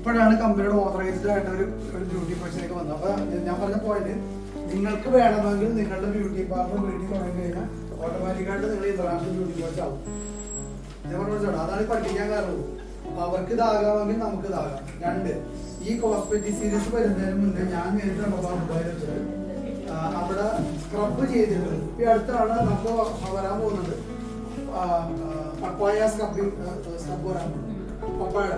ഇപ്പോഴാണ് കമ്പനിയുടെ ഓതറൈസ്ഡ് ആയിട്ട് ഒരു ബ്യൂട്ടി പേഴ്സണൊക്കെ വന്നത്. അപ്പോൾ ഞാൻ പറഞ്ഞ പോയിന്റ്, നിങ്ങൾക്ക് വേണമെങ്കിൽ നിങ്ങളുടെ ബ്യൂട്ടി പാർലർ വീട്ടിൽ തുടങ്ങി കഴിഞ്ഞാൽ ഓട്ടോമാറ്റിക്കായിട്ട് നിങ്ങൾ ഇന്റർനാഷണൽ ബ്യൂട്ടി പേഴ്സ് ആവും. ഞാൻ പറഞ്ഞോ, അതാണ് പഠിപ്പിക്കാൻ കാരണം. അവർക്ക് ഇതാകാമെങ്കിൽ നമുക്ക് ഇതാകാം. രണ്ട്, ഈ കോസ്മെറ്റിക് സീരീസ് വരുന്നതിന് മുന്നേ ഞാൻ നേരിട്ട് അവിടെ സ്ക്രബ് ചെയ്തിട്ടുണ്ട്. ഇപ്പം അടുത്താണ് നമുക്ക് വരാൻ പോകുന്നത് പപ്പായ സ്ക്രബ് വരാൻ പോകുന്നത്.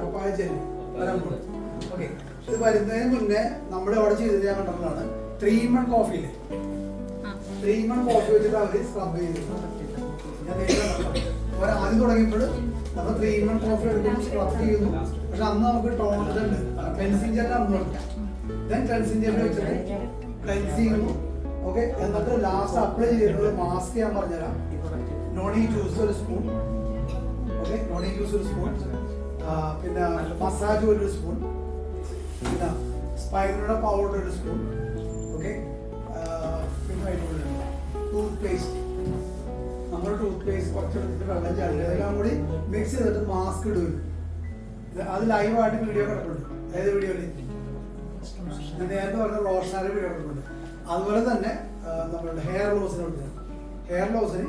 പപ്പായ ജെല്ലി വരാൻ പോകുന്നത്. ഓക്കെ, ഇത് വരുന്നതിന് മുന്നേ നമ്മൾ അവിടെ ചെയ്തത് ഞാൻ കണ്ടതാണ് 3-in-1 കോഫിയില്ലേ, 3-in-1 കോഫി വെച്ചിട്ട് അവർ സ്ക്രബ് ചെയ്തിട്ടുണ്ട്. ഞാൻ നേരിട്ട് ആദ്യം തുടങ്ങിയപ്പോൾ നമ്മൾ 3-in-1 കോഫി എടുക്കുമ്പോൾ സ്ക്രബ് ചെയ്യുന്നു. പക്ഷെ അന്ന് നമുക്ക് ടോണർ ഉണ്ട്, ക്ലെൻസിങ് ജെൽ അന്ന് കൊടുക്കാം. ദെൻ ക്ലെൻസിങ് ജെൽ വെച്ചിട്ട് ക്ലെൻസ് ചെയ്യുന്നു. ഓക്കെ, എന്നിട്ട് ലാസ്റ്റ് അപ്ലൈ ചെയ്തിട്ടുള്ള മാസ്ക് ഞാൻ പറഞ്ഞുതരാം. നോണി ജ്യൂസ് ഒരു സ്പൂൺ. ഓക്കെ, നോണി ജ്യൂസ് ഒരു സ്പൂൺ. പിന്നെ മസാജ് ഒരു സ്പൂൺ. പിന്നെ സ്പൈറയുടെ പൗഡർ ഒരു സ്പൂൺ. ഓക്കെ, പിന്നെ ടൂത്ത് പേസ്റ്റ്. നമ്മൾ ടൂത്ത് പേസ്റ്റ് കുറച്ചെടുത്തിട്ട് വെള്ളം ചാടില്ല, എല്ലാം കൂടി മിക്സ് ചെയ്തിട്ട് മാസ്ക് ഇടും. അത് ലൈവായിട്ട് വീഡിയോ കിടപ്പുണ്ട്. അതായത് വീഡിയോയിൽ ഞാൻ നേരത്തെ പറഞ്ഞ റോഷനാരി വീഡിയോ കിടപ്പുണ്ട്. അതുപോലെ തന്നെ നമ്മളുടെ ഹെയർ ലോസിന് കൊടുക്കുന്നത്. ഹെയർ ലോസിന്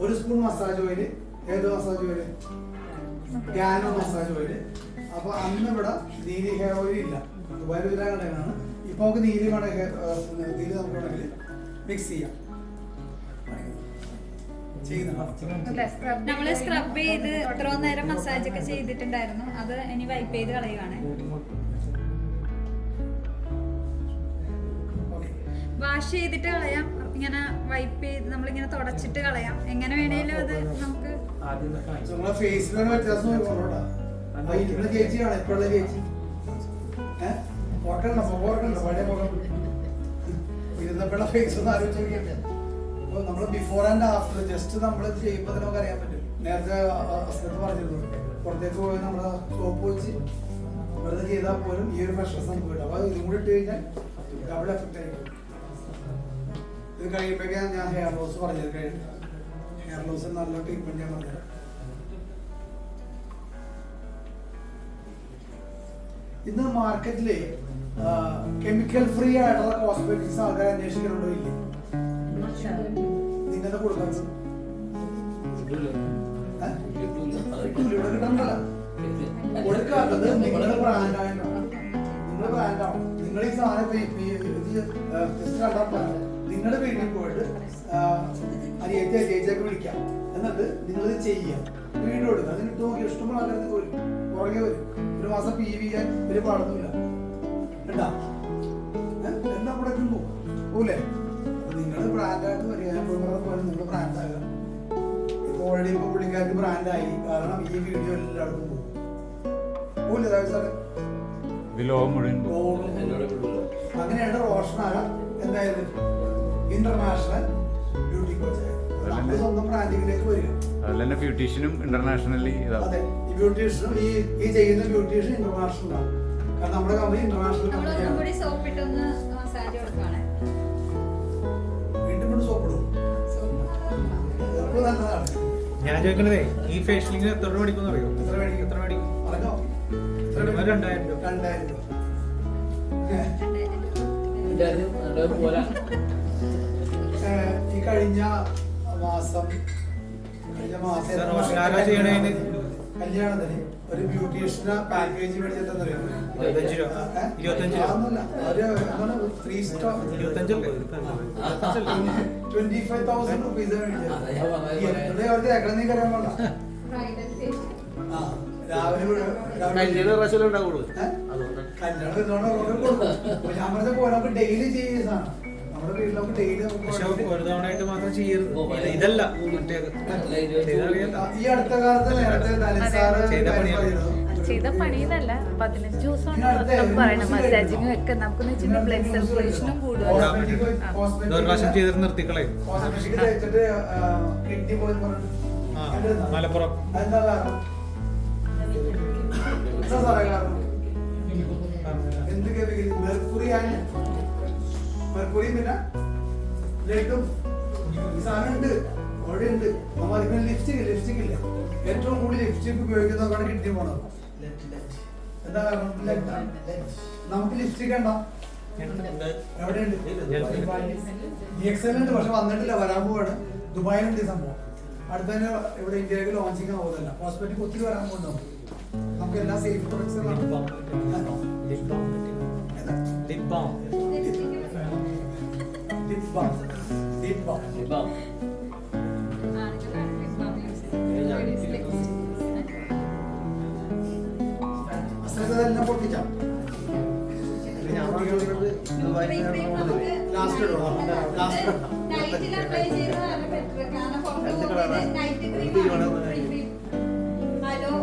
ഒരു സ്പൂൺ മസാജ് ഓയിൽ. ഏത് മസാജ് ഓയിൽ? ഗാനോ മസാജ് ഓയിൽ. അപ്പൊ അന്ന് ഇവിടെ നീലി ഹെയർ ഓയിൽ ഇല്ല, ദുബായിൽ വരാൻ കണ്ടതാണ്. ഇപ്പൊ നമുക്ക് നീലി നീലി നമുക്ക് വേണമെങ്കിൽ മിക്സ് ചെയ്യാം. നമ്മള് സ്ക്രബ് ചെയ്ത് എത്ര നേരം മസാജ് ഒക്കെ ചെയ്തിട്ടുണ്ടായിരുന്നു. അത് ഇനി വൈപ്പ് ചെയ്ത് കളയുവാണ്. വാഷ് ചെയ്തിട്ട് കളയാം, ഇങ്ങനെ വൈപ്പ് ചെയ്ത് നമ്മളിങ്ങനെ തുടച്ചിട്ട് കളയാം. എങ്ങനെ വേണേലും അത് നമുക്ക് ചേച്ചിയാണ് ഇപ്പോഴുള്ള ചേച്ചി. ഇരുന്നപ്പോഴുള്ള ഫേസ് ഒന്ന് ആലോചിച്ച് നോക്കിയാൽ നമ്മൾ ബിഫോർ ആൻഡ് ആഫ്റ്റർ ജസ്റ്റ് നമ്മൾ ചെയ്യുമ്പോൾ നമുക്ക് അറിയാൻ പറ്റും. നേരത്തെ അസ്ലത്ത് പറഞ്ഞിരുന്നു, പുറത്തേക്ക് പോയി നമ്മൾ സോപ്പ് വെച്ച് വെറുതെ ചെയ്താൽ പോലും ഈ ഒരു ഫ്രഷ്നസ് നമുക്ക് കിട്ടും. അപ്പോൾ ഇതും കൂടി ഇട്ട് കഴിഞ്ഞാൽ ഡബിൾ എഫക്റ്റ് ആയിരിക്കും. ഇത് കഴിയുമ്പോഴേക്കും ഞാൻ ഹെയർ ലോസ് പറഞ്ഞത് കഴിഞ്ഞു. ഹെയർ ലോസ് നല്ല ട്രീറ്റ്മെന്റ് ഞാൻ പറഞ്ഞത്. ഇന്ന് മാർക്കറ്റില് കെമിക്കൽ ഫ്രീ ആയിട്ടുള്ള കോസ്മെറ്റിക്സ് ആൾക്കാർ അന്വേഷിക്കുന്നുണ്ടോ ഇല്ലേ? നിങ്ങളുടെ കൊടുക്കുന്നത് കൊടുക്കാത്തത് നിങ്ങളുടെ ബ്രാൻഡായിട്ടാണ്. നിങ്ങളുടെ ബ്രാൻഡാണ്. നിങ്ങൾ ഈ സാധനം നിങ്ങളുടെ വീട്ടിൽ പോയിട്ട് ചേച്ചിയൊക്കെ വിളിക്കാം. എന്നിട്ട് നിങ്ങളിത് ചെയ്യാം, വീഡിയോ എടുക്കുക. അതിന് ഇട്ട് നോക്കി ഇഷ്ടമുള്ള ആൾക്കാർക്ക് പോലും പുറകെ വരും. ഒരു മാസം PV ചെയ്യാൻ ഒരു പാടുന്നില്ല. എന്താ പ്രൊഡക്റ്റും പോകൂലേ? നിങ്ങള് ബ്രാൻഡായിട്ട് വരിക. നിങ്ങൾ ബ്രാൻഡാകുക. ഇപ്പൊ ഓൾറെഡി ഇപ്പൊ പുള്ളിക്കാർക്ക് ബ്രാൻഡായി. കാരണം ഈ വീഡിയോ എല്ലാവർക്കും പോകും. പോകില്ലേ സാറേ? അങ്ങനെയാണ് റോഷനായ എന്തായാലും ഇന്റർനാഷണൽ ബ്യൂട്ടി കോച്ച് സ്വന്തം ബ്രാൻഡിങ്ങിലേക്ക് വരിക. അതല്ല ബ്യൂട്ടീഷ്യനും ഇന്റർനാഷണലി. അതെ, ഈ ബ്യൂട്ടീഷ്യനും ഈ ചെയ്യുന്ന ബ്യൂട്ടീഷ്യൻ ഇന്റർനാഷണൽ ആണ്. കാരണം നമ്മുടെ കമ്പനി ഇന്റർനാഷണൽ കമ്പനിയാണ്. വീണ്ടും സോപ്പ് ഇടും. സോപ്പ് നല്ലതാണ്. ഞാൻ ചോദിക്കണതേ, ഈ ഫേഷ്യലിങ്ങിന് എത്ര രൂപ മേടിക്കും അറിയോ? എത്ര മേടിക്കും? പറഞ്ഞോ. 2000 രൂപ. 2000 രൂപ. ഈ കഴിഞ്ഞ മാസം കല്യാണത്തിന് ഒരു ബ്യൂട്ടീഷ്യന് പാക്കേജ് മേടിച്ചിട്ടെന്നറിയോ? 25 രൂപ. 25 രൂപ. 25,000 റുപ്പീസ് രാവിലെ ഞാൻ പറഞ്ഞ പോലെ ഡെയിലി ചെയ്യുന്നതാണ്. നമ്മുടെ വീട്ടിലൊക്കെ ഡെയിലി ഒരു തവണയായിട്ട് മാത്രം ചെയ്യരുത്. ഇതല്ല ഈ അടുത്ത കാലത്ത് ചെയ്ത പണിയെന്നല്ല, 15 ദിവസം പറയണം മസാജിങ്ങും ഒക്കെ. നമുക്ക് ബ്ലഡ് സർക്കുലേഷനും പ്രാവശ്യം ചെയ്തിട്ട് നിർത്തിക്കളയും. മലപ്പുറം മെർക്കുറി പിന്നെ ബ്ലഡും സാധനം ഉണ്ട്, അവിടെ ഉണ്ട്. ലിപ്സ്റ്റിക് ഇല്ല. ഏറ്റവും കൂടുതൽ ലിപ്സ്റ്റിക് ഉപയോഗിക്കുന്നവർക്കാണ് കിഡ്നി പോണത്. എന്താ കാരണം നമുക്ക് ലിപ്സ്റ്റിക് ഉണ്ടോ? എവിടെയുണ്ട്? DXL ഉണ്ട്, പക്ഷെ വന്നിട്ടില്ല, വരാൻ പോവാണ്. ദുബായിലുണ്ട് ഈ സംഭവം. അടുത്ത തന്നെ ഇവിടെ ഇന്ത്യയിലേക്ക് ലോഞ്ചിങ് ആവുന്നില്ല. കോസ്മെറ്റിക് ഒത്തിരി വരാൻ പോകുന്നുണ്ടാവും. നമുക്ക് എല്ലാ സേഫ് പ്രൊഡക്ട്സും എല്ലാം പൊട്ടിക്കാം. ലാസ്റ്റ് നൈറ്റിൽ അപ്ലൈ ചെയ്യുന്നതാണ് ബെറ്റർ. കാരണം പുറത്ത് പോകുന്നത് night cream hello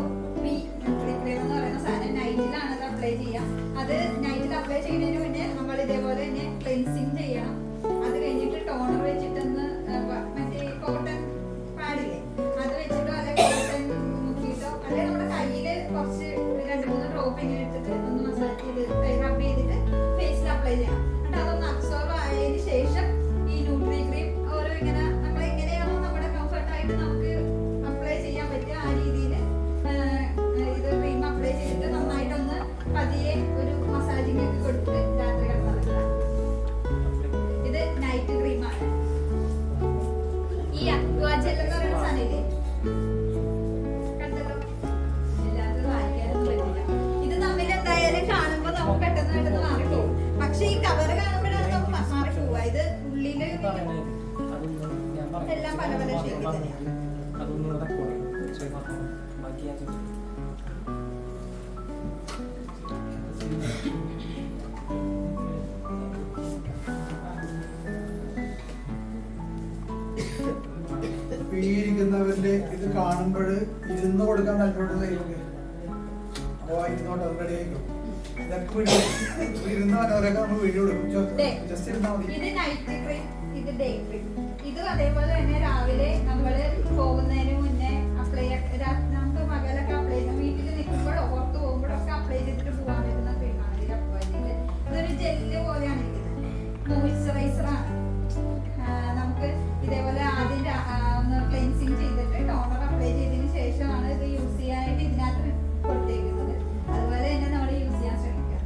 B cream എന്ന് പറയുന്ന സാധനം നൈറ്റിലാണ് അത് അപ്ലൈ ചെയ്യുക. അത് നൈറ്റിൽ അപ്ലൈ ചെയ്യുന്നതിന് മുന്നേ നമ്മൾ ഇതേപോലെ തന്നെ ക്ലെൻസിങ് ചെയ്യണം. അത് കഴിഞ്ഞിട്ട് ടോണർ വെച്ചിട്ടൊന്ന് മറ്റേ കോട്ടൺ പാടില്ലേ അത് വെച്ചിട്ടോ അല്ലെങ്കിൽ കോട്ടൺ മുക്കിയിട്ടോ അല്ലെങ്കിൽ നമ്മുടെ കയ്യിൽ കുറച്ച് 2-3 ഡ്രോപ്പ് ഇങ്ങനെ എടുത്തിട്ട് ഒന്ന് മസാജ് ചെയ്ത് റബ് ചെയ്തിട്ട് ഫേസിൽ അപ്ലൈ ചെയ്യണം. എന്നിട്ട് അതൊന്ന് അബ്സോർവ് ആയതിനു ശേഷം ഈ ന്യൂട്രി ക്രീം ഓരോ ഇങ്ങനെ നമ്മൾ എങ്ങനെയാണോ നമ്മുടെ കംഫർട്ടായിട്ട് നമുക്ക് അപ്ലൈ ചെയ്യാൻ പറ്റുക ആ രീതിയിൽ ഇത് ക്രീം അപ്ലൈ ചെയ്തിട്ട് നന്നായിട്ടൊന്ന് പതിയെ ഒരു മസാജിങ് ഒക്കെ കൊടുത്തിട്ട് രാത്രി കിടന്നിറക്കുക. ഇത് നൈറ്റ് ക്രീമാണ്. ഈ അക്വാ ജെൽ എന്ന് പറയുന്ന സാധനം ഇല്ലേ, കണ്ടല്ലോ, എല്ലാവർക്കും വായിക്കാനൊന്നും പറ്റില്ല. ഇത് തമ്മിൽ എന്തായാലും കാണുമ്പോൾ നമുക്ക് പെട്ടെന്ന് മാറിപ്പോകും. പക്ഷെ ഈ കവർ കാണുമ്പോഴാണ് നമുക്ക് മാറിപ്പോവുക. ഇത് ഉള്ളില് എല്ലാം പല പല ഷേപ്പിൽ തന്നെയാണ്. ഇരിക്കുന്നവരില് ഇത് കാണുമ്പോൾ ഇരുന്ന് കൊടുക്കാൻ താല്പര്യമുള്ള അപ്പൊ ഇരുന്നോട്ട് റെഡി ആയിരിക്കും. ഇരുന്നവരൊക്കെ നമ്മൾ വീഡിയോ കൊടുക്കും. ജസ്റ്റ് ഇരുന്നാൽ മതി. ഇത് നൈറ്റ് ക്രീം, ഇത് ഡേ ക്രീം. ഇത് അതേപോലെ തന്നെ രാവിലെ നമ്മൾ പോകുന്നതിന് മുന്നേ അപ്ലൈ നമുക്ക് പകലൊക്കെ അപ്ലൈ ചെയ്യാം. വീട്ടിൽ നിൽക്കുമ്പോഴോ പുറത്ത് പോകുമ്പോഴൊക്കെ അപ്ലൈ ചെയ്തിട്ട് പോകാൻ പറ്റുന്ന ക്രീമാണ് ഈ അക്വാ ജെൽ. ഇതൊരു ജെല്ല് പോലെയാണ് ഇരിക്കുന്നത്. മോയിസ്ചറൈസറാണ്. നമുക്ക് ഇതേപോലെ ആദ്യം ഒന്ന് ക്ലെൻസിങ് ചെയ്തിട്ട് ടോണർ അപ്ലൈ ചെയ്തതിന് ശേഷമാണ് ഇത് യൂസ് ചെയ്യാനായിട്ട് ഇതിനകത്ത് കൊടുത്തേക്കുന്നത്. അതുപോലെ തന്നെ നമ്മൾ യൂസ് ചെയ്യാൻ ശ്രമിക്കുക.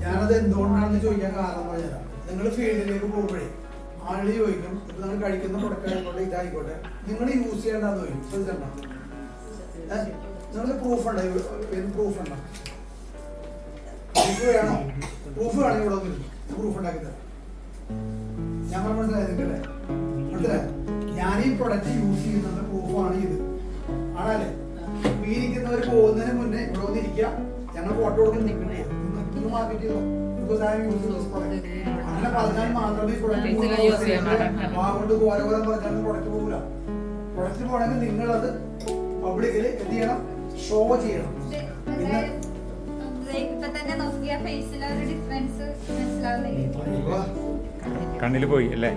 ഞാനത് എന്തുകൊണ്ടാണെന്ന് ചോദിക്കാൻ കാരണം പറഞ്ഞുതരാം. നിങ്ങൾ ഫീൽഡിലേക്ക് പോകുമ്പോഴേ ആള് ചോദിക്കും, ഇപ്പൊ നിങ്ങൾ കഴിക്കുന്ന പ്രൊഡക്റ്റ് ആയിക്കോട്ടെ ഇതായിക്കോട്ടെ നിങ്ങൾ യൂസ് ചെയ്യേണ്ടെന്ന് ചോദിക്കും. ശ്രദ്ധിച്ചോ, നിങ്ങൾക്ക് പ്രൂഫ് ഉണ്ടോ? പ്രൂഫ് ഉണ്ടോ? പ്രൂഫ് വേണോ? പ്രൂഫ് വേണമെങ്കിൽ ഇവിടെ വന്നിരുന്നു പ്രൂഫ് ഉണ്ടാക്കി തരാം. ഞാൻ മനസ്സിലായി നിങ്ങൾക്കല്ലേ? മനസ്സിലായി? ഞാൻ ഈ പ്രൊഡക്റ്റ് യൂസ് ചെയ്യുന്നതിന്റെ പ്രൂഫാണ് ഇത്. ആണല്ലേ? ഈ ഇരിക്കുന്നവർ പോകുന്നതിന് മുന്നേ ഇവിടെ വന്നിരിക്കുക, ഞങ്ങൾ ഫോട്ടോ കൊടുക്കുന്ന നിൽക്കണേ മാർക്കറ്റ് ചെയ്തോ. അങ്ങനെ പറഞ്ഞാൽ മാത്രമേ പ്രൊഡക്റ്റ് വാങ്ങോട്ട് ഓരോരം പറഞ്ഞാലും പ്രൊഡക്റ്റ് പോകില്ല. പ്രൊഡക്റ്റ് പോകണമെങ്കിൽ നിങ്ങളത് പബ്ലിക്കിൽ എന്ത് ചെയ്യണം? ഷോ ചെയ്യണം. ഇപ്പൊ തന്നെ നോക്കിയ ഫേസിലെ ഒരു ഡിഫറൻസ് മനസ്സിലാവുന്നില്ലേ? കണ്ണിൽ പോയി അല്ലേ?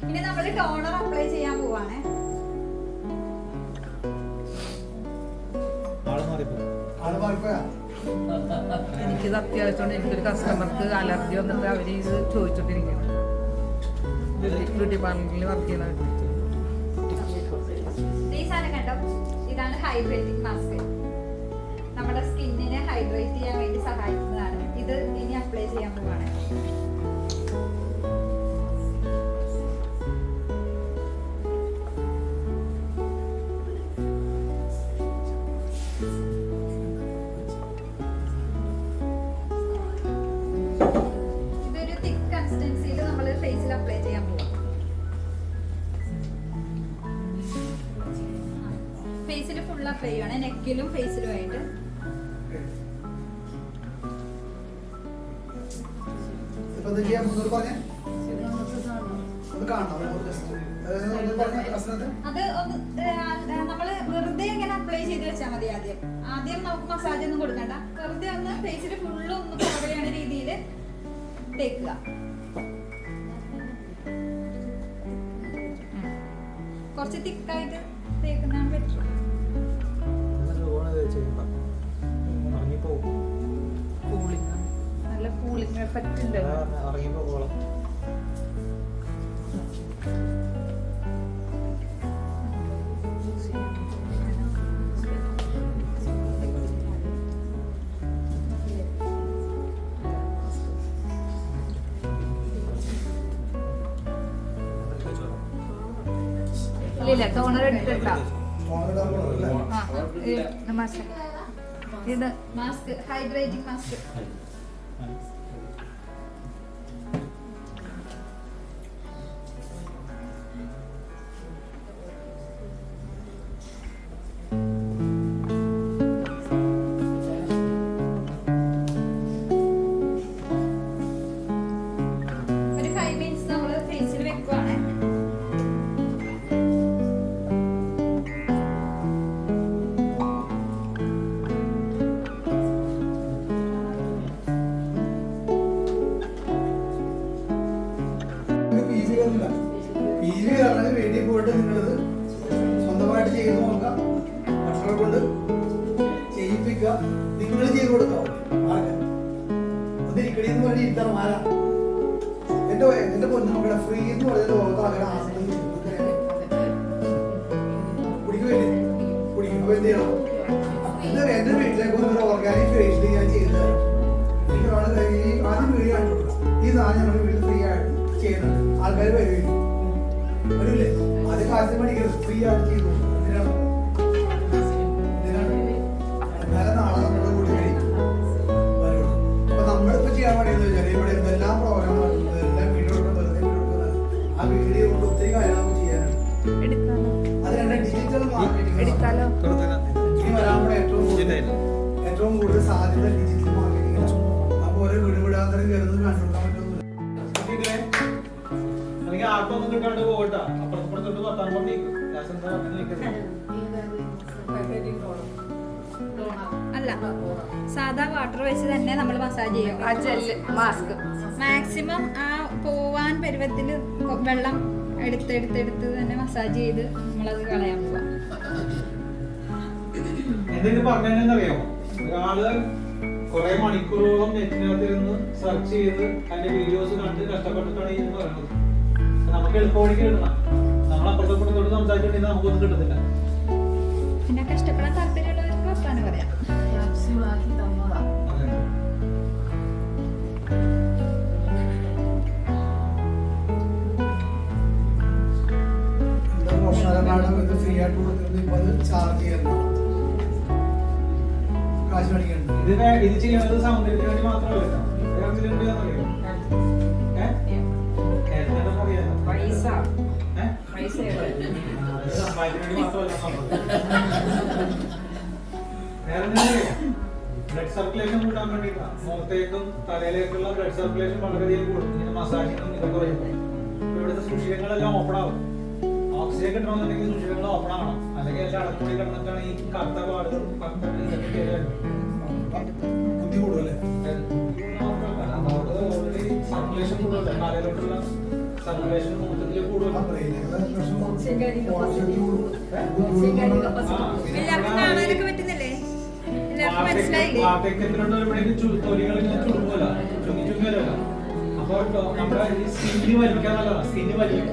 ഇനി നമ്മൾ ടോണർ അപ്ലൈ ചെയ്യാൻ പോവാണ്. എനിക്കിത് അത്യാവശ്യമാണ്. എനിക്കൊരു കസ്റ്റമർക്ക് അലർജി വന്നിട്ട് അവര് ഇത് ചോദിച്ചോണ്ടിരിക്കണം. ബ്യൂട്ടി പാർലറിൽ വർക്ക് ചെയ്യുന്ന ഈ സാധനം കണ്ടോ? ഇതാണ് ഹൈഡ്രേറ്റിംഗ് മാസ്ക്. നമ്മുടെ സ്കിന്നിനെ ഹൈഡ്രേറ്റ് ചെയ്യാൻ വേണ്ടി സഹായിക്കുന്നതാണ്. ഇത് ഇനി അപ്ലൈ ചെയ്യാൻ പോവാണ്. ഇതൊരു തിക്ക് കൺസിസ്റ്റൻസിയിൽ നമ്മൾ ഫേസിൽ അപ്ലൈ ചെയ്യാൻ പോവാം. ഫേസിൽ ഫുൾ അപ്ലൈ ചെയ്യണം, നെക്കിലും ഫേസിലും ആയിട്ട്. അത് നമ്മള് വെറുതെ ഇങ്ങനെ അപ്ലൈ ചെയ്ത് വെച്ചാൽ മതി. ആദ്യം നമുക്ക് മസാജ് ഒന്നും കൊടുക്കണ്ട. വെറുതെ ഒന്ന് ഫേസിൽ ഫുള്ള് ഒന്ന് കവർ ചെയ്യണ രീതിയിൽ തേക്കുക. കുറച്ച് തിക്കായിട്ട് തേക്കുന്നതാണ് ബെറ്റർ. കൂളിംഗ്, നല്ല കൂളിംഗ് എഫക്റ്റ് ഉണ്ട്. ഇല്ല ടോണർ എടുത്തിട്ടാ മാസ്ക് ഇത് മാസ്ക് ഹൈഡ്രേറ്റിംഗ് മാസ്ക്. ഒരു 5 മിനിറ്റ്സ് നമ്മൾ ഫേസിൽ വെക്കുവാണ്. വീട്ടിൽ പോയിട്ട് നിങ്ങളത് സ്വന്തമായിട്ട് ചെയ്ത് നോക്കാം. മറ്റുള്ളവരെ കൊണ്ട് ചെയ്യിപ്പിക്കുക. നിങ്ങൾ ചെയ്ത് കൊടുക്കാം. ഒന്നിരിക്കടിയെന്ന് പറഞ്ഞ് ഇരുത്തണം. ആരാ എന്റെ പൊന്നുമക്കളെ ഫ്രീ എന്ന് പറഞ്ഞ ലോകത്ത് അങ്ങനെ കുടിക്കുമല്ലേ കുടിക്കും. അപ്പൊ എന്ത് ചെയ്യണം? എന്റെ വീട്ടിലേക്ക് ഒരു ഓർഗാനിക് ഫേഷ്യൽ ഞാൻ ചെയ്ത് എനിക്ക് ആദ്യം വീഡിയോ കാണിച്ചു കൊടുക്കാം. ഈ സാധനം ഞങ്ങളുടെ വീട്ടിൽ ഫ്രീ ആയിട്ട് ചെയ്യുന്നുണ്ട്. ആൾക്കാർ വരുമില്ല വരില്ലേ? ആദ്യ കാലത്ത് പഠിക്കരുത്. ഫ്രീ ആയിട്ട് ചെയ്തു. എന്തിനാണ് എന്നാലും നാളെ നമ്മുടെ കൂടി വരുള്ളൂ. അപ്പൊ നമ്മളിപ്പോ ചെയ്യാൻ വേണ്ടിയെന്ന് വെച്ചാൽ ഇവിടെ എന്തെല്ലാം പ്രോഗ്രാം എല്ലാം വീഡിയോ വെറുതെ ആ വീഡിയോ കൊണ്ട് ഒത്തിരി കാര്യങ്ങൾ നമുക്ക് ചെയ്യാനുണ്ട്. അത് രണ്ട് ഡിജിറ്റൽ മാർക്കറ്റിംഗ് ഇനി വരാൻ ഏറ്റവും കൂടുതൽ സാധ്യത ഡിജിറ്റൽ മാർക്കറ്റിംഗിലാണ്. അപ്പൊ ഓരോ വീടുവിടാന്തരം കയറുന്നത് കണ്ടുകൊടുക്കാൻ പറ്റുന്നില്ല. അല്ലെങ്കിൽ ആർക്കൊന്നും കിട്ടാണ്ട് പോകട്ടാ. അപ്പുറത്തോട്ട് പത്താം പണിക്കും അല്ല, സാധാ വാട്ടർ വെച്ച് തന്നെ നമ്മൾ മസാജ് ചെയ്യും. ആ ജെല്ല് മാസ്ക് മാക്സിമം ആ പോവാൻ പരുവത്തിൽ വെള്ളം എടുത്ത് തന്നെ മസാജ് ചെയ്ത് നമ്മളത് കളയാൻ പോവാം. എന്തെങ്കിലും പറഞ്ഞറിയാമോ? ഒരാള് കുറെ മണിക്കൂറോളം നെറ്റിനകത്തിരുന്ന് സെർച്ച് ചെയ്ത് അതിന്റെ വീഡിയോസ് കണ്ട് കഷ്ടപ്പെട്ടിട്ടാണ് ഈ പറയുന്നത്. നമുക്ക് എളുപ്പവഴിക്ക് കിട്ടണം. നമ്മൾ അപ്പുറത്തോട്ട് സംസാരിച്ചിട്ടുണ്ടെങ്കിൽ നമുക്കൊന്നും കിട്ടത്തില്ല. പിന്നെ കഷ്ടപ്പെടാൻ താല്പര്യമുള്ളവർക്ക് വർത്താനം പറയാം. എന്താ മോശം ഇത് ഫ്രീ ആയിട്ട് കൊടുക്കുന്നത്? ഇപ്പൊ അത് ചാർജ് ചെയ്യണം, കാശ് മേടിക്കണം. ഇത് ചെയ്യുന്നത് സൗന്ദര്യത്തിന് വേണ്ടി മാത്രമല്ല. ബ്ലഡ് സർക്കുലേഷൻ കൂട്ടാൻ വേണ്ടിയിട്ടാണ്. മുഖത്തേക്കും തലയിലേക്കുള്ള ബ്ലഡ് സർക്കുലേഷൻ വളരെയധികം കൂടും. ഇങ്ങനെ മസാജിങ്ങും ഇതൊക്കെ വരുമ്പോൾ ഇവിടുത്തെ സുഷിരങ്ങളെല്ലാം ഓപ്പൺ ആവും. ഓക്സിജൻ കിട്ടണമെന്നുണ്ടെങ്കിൽ സുഷിരങ്ങൾ ഓപ്പൺ ആവണം. അല്ലെങ്കിൽ എല്ലാം അടക്കൂടി കിടന്നിട്ടാണ് ഈ കറുത്ത പാടുകൾ ബുദ്ധി കൂടുതലേ സർക്കുലേഷൻ കൂടുതലല്ലേ? തലയിലോട്ടുള്ള സർക്കുലേഷൻ മൊത്തത്തിൽ കൂടുതലാണ്. എല്ലാവർക്കും കാണാനൊക്കെ പറ്റുന്നില്ലേ? എല്ലാവർക്കും മനസ്സിലായില്ലേ? അപ്പൊ നമ്മുടെ സ്കിന്നി വലിക്കാൻ നല്ലതാണ്. സ്കിന്നി വലിക്കും.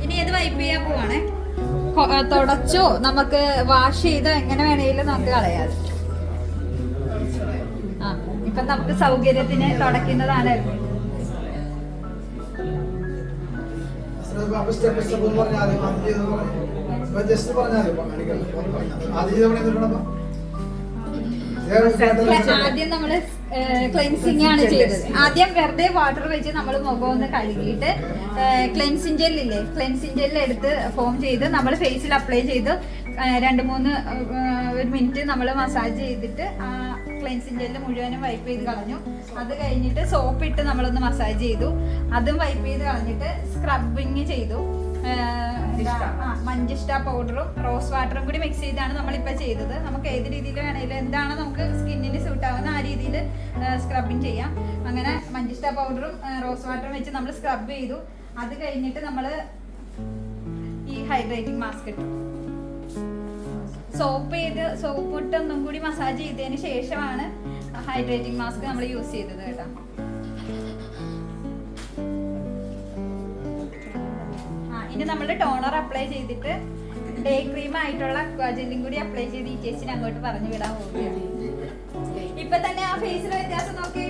ഇനി ഇത് വൈപ്പ് ചെയ്യാൻ പോവാണേ. തുടച്ചോ നമുക്ക് വാഷ് ചെയ്തോ എങ്ങനെ വേണേലും നമുക്ക് കളയാതെ. ഇപ്പൊ നമുക്ക് സൗകര്യത്തിന് തുടക്കുന്നതാണ്. ആദ്യം നമ്മള് ക്ലെൻസിങ് ആണ് ചെയ്തത്. ആദ്യം വെറുതെ വാട്ടർ വെച്ച് നമ്മൾ മുഖം ഒന്ന് കഴുകിയിട്ട് ക്ലെൻസിങ് ജെല്ലില്ലേ, ക്ലെൻസിങ് ജെല്ല് എടുത്ത് ഫോം ചെയ്ത് നമ്മൾ ഫേസിൽ അപ്ലൈ ചെയ്ത് 2-3 മിനിറ്റ് നമ്മൾ മസാജ് ചെയ്തിട്ട് ആ ക്ലെൻസിങ് ജെല്ല് മുഴുവനും വൈപ്പ് ചെയ്ത് കളഞ്ഞു. അത് കഴിഞ്ഞിട്ട് സോപ്പ് ഇട്ട് നമ്മളൊന്ന് മസാജ് ചെയ്തു. അതും വൈപ്പ് ചെയ്ത് കളഞ്ഞിട്ട് സ്ക്രബിങ് ചെയ്തു. മഞ്ചിഷ്ട പൗഡറും റോസ് വാട്ടറും കൂടി മിക്സ് ചെയ്താണ് നമ്മളിപ്പോൾ ചെയ്തത്. നമുക്ക് ഏത് രീതിയിൽ വേണമെങ്കിലും എന്താണ് നമുക്ക് സ്കിന്നിന് സൂട്ട് ആവുന്ന ആ രീതിയിൽ സ്ക്രബിങ് ചെയ്യാം. അങ്ങനെ മഞ്ചിഷ്ട പൗഡറും റോസ് വാട്ടറും വെച്ച് നമ്മൾ സ്ക്രബ് ചെയ്തു. അത് കഴിഞ്ഞിട്ട് നമ്മൾ ഈ ഹൈഡ്രേറ്റിംഗ് മാസ്ക് ഇട്ടു. സോപ്പ് ഇട്ട് ഒന്നും കൂടി മസാജ് ചെയ്തതിന് ശേഷമാണ് ഹൈഡ്രേറ്റിംഗ് മാസ്ക് നമ്മൾ യൂസ് ചെയ്തത് കേട്ടോ. ഇനി നമ്മൾ ടോണർ അപ്ലൈ ചെയ്തിട്ട് ഡേ ക്രീം ആയിട്ടുള്ള അക്വാജെല്ലും കൂടി അപ്ലൈ ചെയ്ത് ഈ ചേച്ചിനെ അങ്ങോട്ട് പറഞ്ഞു വിടാൻ പോവുകയാണ്. ഇപ്പൊ തന്നെ ആ ഫേസിലെ വ്യത്യാസം നോക്കി.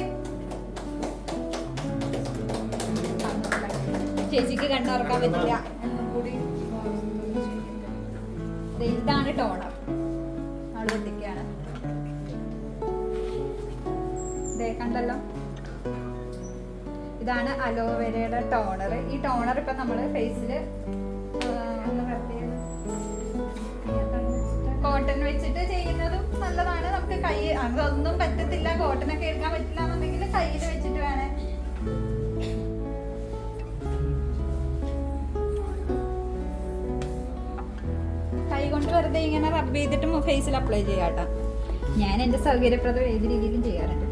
ചേച്ചിക്ക് കണ്ണുറക്കാൻ പറ്റില്ല. ഇതാണ് ടോണർ. അവിടെ ഒട്ടിക്കാണ്. കണ്ടല്ലോ, ഇതാണ് അലോവേരയുടെ ടോണർ. ഈ ടോണർ ഇപ്പൊ നമ്മള് ഫേസില് കോട്ടൺ വെച്ചിട്ട് ചെയ്യുന്നതും നല്ലതാണ്. നമുക്ക് കൈ അതൊന്നും പറ്റത്തില്ല, കോട്ടനൊക്കെ എടുക്കാൻ പറ്റില്ല എന്നുണ്ടെങ്കിൽ കയ്യിൽ വെച്ചിട്ട് വേണേ. കൈ കൊണ്ട് വെറുതെ ഇങ്ങനെ റബ്ബ് ചെയ്തിട്ട് ഫേസിൽ അപ്ലൈ ചെയ്യാട്ടോ. ഞാൻ എന്റെ സൗകര്യപ്രദം ഏത് രീതിയിലും ചെയ്യാറുണ്ട്.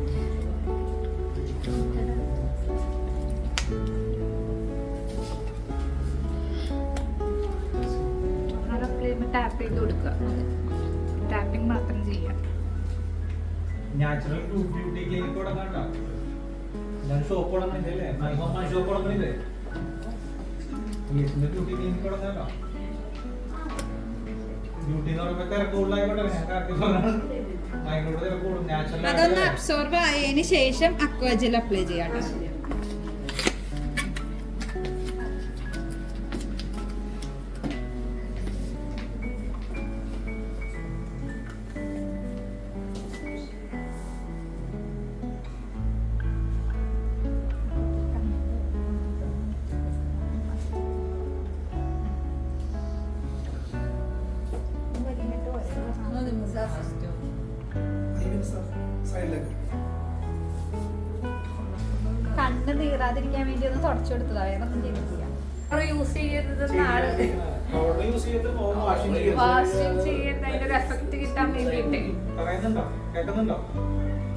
ടാപ്പ് ചെയ്ത് കൊടുക്കുക. ടാപ്പിംഗ് മാത്രം ചെയ്യാം. നാച്ചുറൽ ബ്യൂട്ടി ക്ലിനിക് തുടങ്ങണ്ട. ഞാൻ ഷോപ്പ് തുടങ്ങുന്നില്ലേ, മൈ ഷോപ്പ് തുടങ്ങുന്നില്ലേ, ബ്യൂട്ടി ക്ലിനിക് തുടങ്ങണ്ട. ബ്യൂട്ടി എന്ന് പറയുമ്പോൾ തിരക്കുള്ളായിക്കോട്ടെ, ഞാൻ കാര്യത്തിൽ പറഞ്ഞാണ്. അതിനോട് തിരക്കുള്ളൂ. നാച്ചുറൽ അതൊന്ന് അബ്സോർബ് ആയതിനു ശേഷം അക്വാജെൽ അപ്ലൈ ചെയ്യാം. കണ്ണ് നീറാതിരിക്കാൻ വേണ്ടി ഒന്ന് തുടച്ചു കൊടുത്തതാ, വേറെ ഒന്നും ചെയ്തിട്ടില്ല. യൂസ് ചെയ്യരുത് നാളെ പൗഡർ യൂസ് ചെയ്ത് വാഷിംഗ് വാഷിംഗ് ചെയ്യരുത്, അതിന്റെ ഒരു എഫക്ട് കിട്ടാൻ വേണ്ടിയിട്ട്. പറയുന്നുണ്ടോ, കേൾക്കുന്നുണ്ടോ?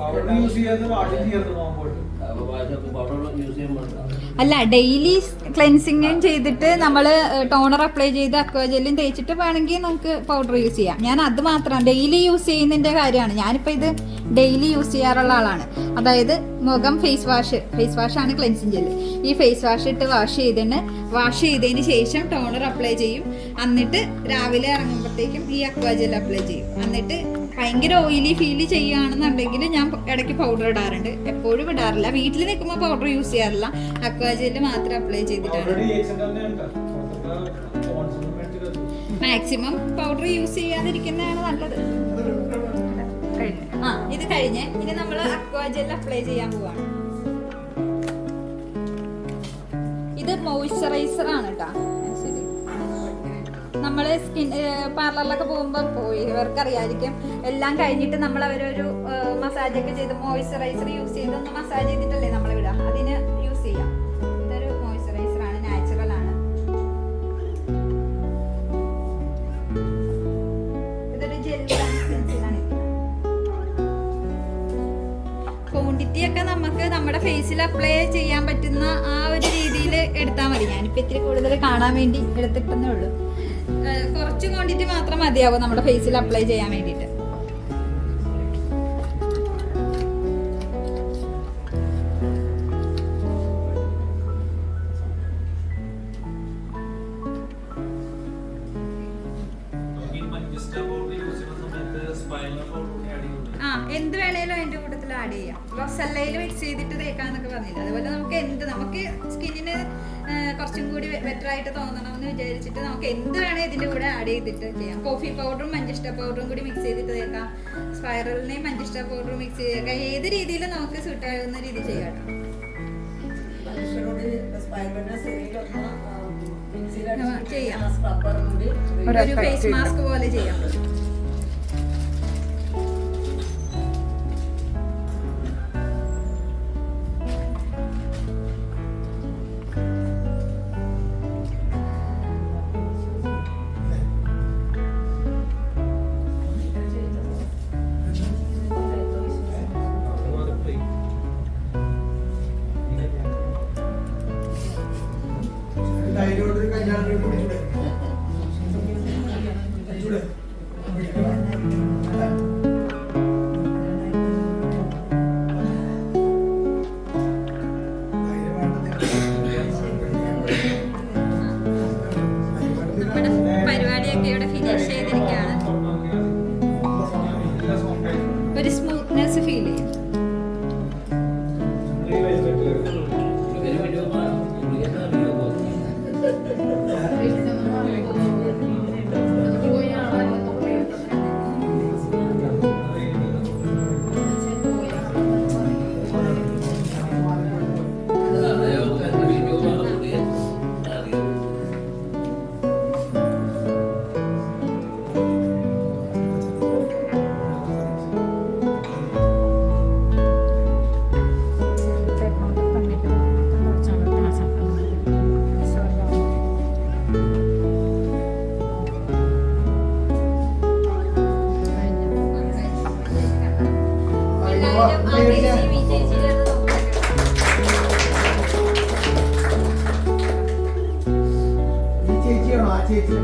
പൗഡർ യൂസ് ചെയ്ത് വാഷിംഗ് ചെയ്യരുത് പോകുമ്പോൾ. അല്ല, ഡെയിലി ക്ലെൻസിങ്ങും ചെയ്തിട്ട് നമ്മൾ ടോണർ അപ്ലൈ ചെയ്ത് അക്വാജെല്ലും തേച്ചിട്ട് വേണമെങ്കിൽ നമുക്ക് പൗഡർ യൂസ് ചെയ്യാം. ഞാൻ അത് മാത്രം ഡെയിലി യൂസ് ചെയ്യുന്നതിൻ്റെ കാര്യമാണ്. ഞാനിപ്പോൾ ഇത് ഡെയിലി യൂസ് ചെയ്യാറുള്ള ആളാണ്. അതായത് മുഖം ഫേസ് വാഷാണ് ക്ലെൻസിങ് ജെല്ല്. ഈ ഫേസ് വാഷ് ഇട്ട് വാഷ് ചെയ്തതിന് ശേഷം ടോണർ അപ്ലൈ ചെയ്യും. എന്നിട്ട് രാവിലെ ഇറങ്ങുമ്പോഴത്തേക്കും ഈ അക്വാജെൽ അപ്ലൈ ചെയ്യും. എന്നിട്ട് ഭയങ്കര ഓയിലി ഫീൽ ചെയ്യുകയാണെന്നുണ്ടെങ്കിൽ ഞാൻ ഇടയ്ക്ക് പൗഡർ ഇടാറുണ്ട്. എപ്പോഴും ഇടാറില്ല. വീട്ടിൽ നിൽക്കുമ്പോൾ പൗഡർ യൂസ് ചെയ്യാറില്ല. അക്വാജെല്ല് മാത്രം അപ്ലൈ ചെയ്തിട്ടാണ്. മാക്സിമം പൗഡർ യൂസ് ചെയ്യാതിരിക്കുന്നതാണ് നല്ലത്. ഇത് കഴിഞ്ഞ് ഇനി നമ്മൾ അക്വാജെൽ അപ്ലൈ ചെയ്യാൻ പോവാണ്. ഇത് മോയ്സ്ചറൈസർ ആണ് കേട്ടോ. നമ്മൾ സ്കിൻ പാർലറിലൊക്കെ പോകുമ്പോൾ ഇവർക്കറിയായിരിക്കും, എല്ലാം കഴിഞ്ഞിട്ട് നമ്മൾ അവരൊരു മസാജൊക്കെ ചെയ്ത് മോയ്സ്ചറൈസർ യൂസ് ചെയ്ത് ഒന്ന് മസാജ് ചെയ്തിട്ടല്ലേ നമ്മൾ വിടുക. അതിന് യൂസ് ചെയ്യാം. ഇതൊരു മോയ്സ്ചറൈസർ ആണ്, നാച്ചുറൽ ആണ്. ഇതൊരു ജെൽ കൺസിസ്റ്റൻസിയിലാണ്. ക്വാണ്ടിറ്റി ഒക്കെ നമുക്ക് നമ്മുടെ ഫേസിൽ അപ്ലൈ ചെയ്യാൻ പറ്റുന്ന ആ ഒരു രീതിയിൽ എടുത്താൽ മതി. ഞാനിപ്പോൾ ഇത്തിരി കൂടുതൽ കാണാൻ വേണ്ടി എടുത്തിട്ടെന്നേ ഉള്ളൂ. കുറച്ച് ക്വാണ്ടിറ്റി മാത്രം മതിയാവും നമ്മുടെ ഫേസിൽ അപ്ലൈ ചെയ്യാൻ വേണ്ടിയിട്ട്. എന്ത് വേണേലും അതിന്റെ കൂട്ടത്തിൽ ആഡ് ചെയ്യാം. റൊസല്ലയിൽ മിക്സ് ചെയ്തിട്ട് തേക്കാന്നൊക്കെ പറഞ്ഞില്ല. അതുപോലെ നമുക്ക് സ്കിന്നിന് കുറച്ചും കൂടി ബെറ്റർ ആയിട്ട് തോന്നണം എന്ന് വിചാരിച്ചിട്ട് നമുക്ക് എന്ത് വേണേലും ഇതിന്റെ കൂടെ ആഡ് ചെയ്തിട്ട് ചെയ്യാം. കോഫി പൗഡറും മഞ്ചിഷ്ട പൗഡറും കൂടി മിക്സ് ചെയ്തിട്ട് തേക്കാം. സ്പൈറലിനെയും മഞ്ചിഷ്ട പൗഡറും മിക്സ് ചെയ്തേക്കാം. ഏത് രീതിയിലും നമുക്ക് സൂട്ട് ആകുന്ന രീതി ചെയ്യാം. ഒരു ഫേസ് മാസ്ക് പോലെ ചെയ്യാം. ചേച്ചി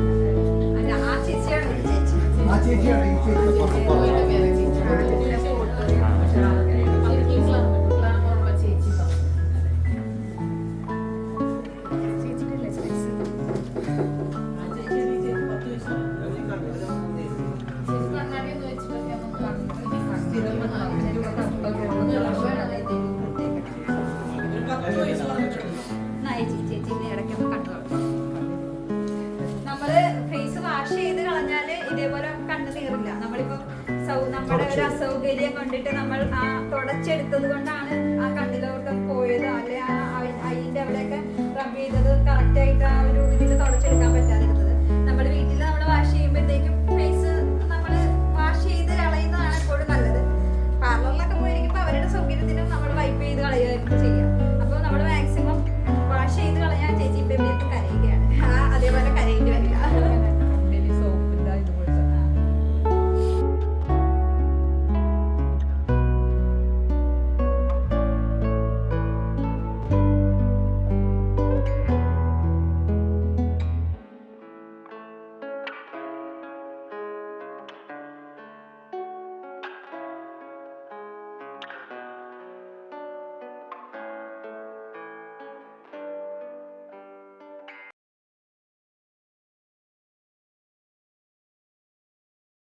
അല്ല, ആ ചേച്ചിയാണ് ഈ ചേച്ചി. ആ ചേച്ചിയാണ് ഈ ചേച്ചി. എന്നാ ഈ ചേച്ചിനെ ഇടയ്ക്കൊന്ന് കണ്ടു തുടങ്ങും. നമ്മള് ഫേസ് വാഷ് ചെയ്ത് കളഞ്ഞാല് ഇതേപോലെ കണ്ണ് നീറില്ല. നമ്മളിപ്പോ നമ്മുടെ ഒരു അസൗകര്യം കൊണ്ടിട്ട് നമ്മൾ ആ തുടച്ചെടുത്തത് കൊണ്ടാണ് ആ കണ്ണിലോട്ട് പോയത്, അല്ലെ ആ അതിന്റെ അവിടെയൊക്കെ റബ് ചെയ്തത് കറക്റ്റ് ആയിട്ട് ആ ഒരു ഇതിൽ തുടച്ചെടുക്കാൻ പറ്റാതിരുന്നത്. നമ്മുടെ വീട്ടിൽ നമ്മൾ വാഷ് ചെയ്യുമ്പോഴത്തേക്കും ഫേസ് നമ്മൾ വാഷ് ചെയ്ത് കളയുന്നതാണ് എപ്പോഴും നല്ലത്. പാർലറിലൊക്കെ പോയിരിക്കുമ്പോൾ അവരുടെ സൗകര്യത്തിനും നമ്മൾ വൈപ്പ് ചെയ്ത് കളയുകയായിരുന്നു ചെയ്യുക.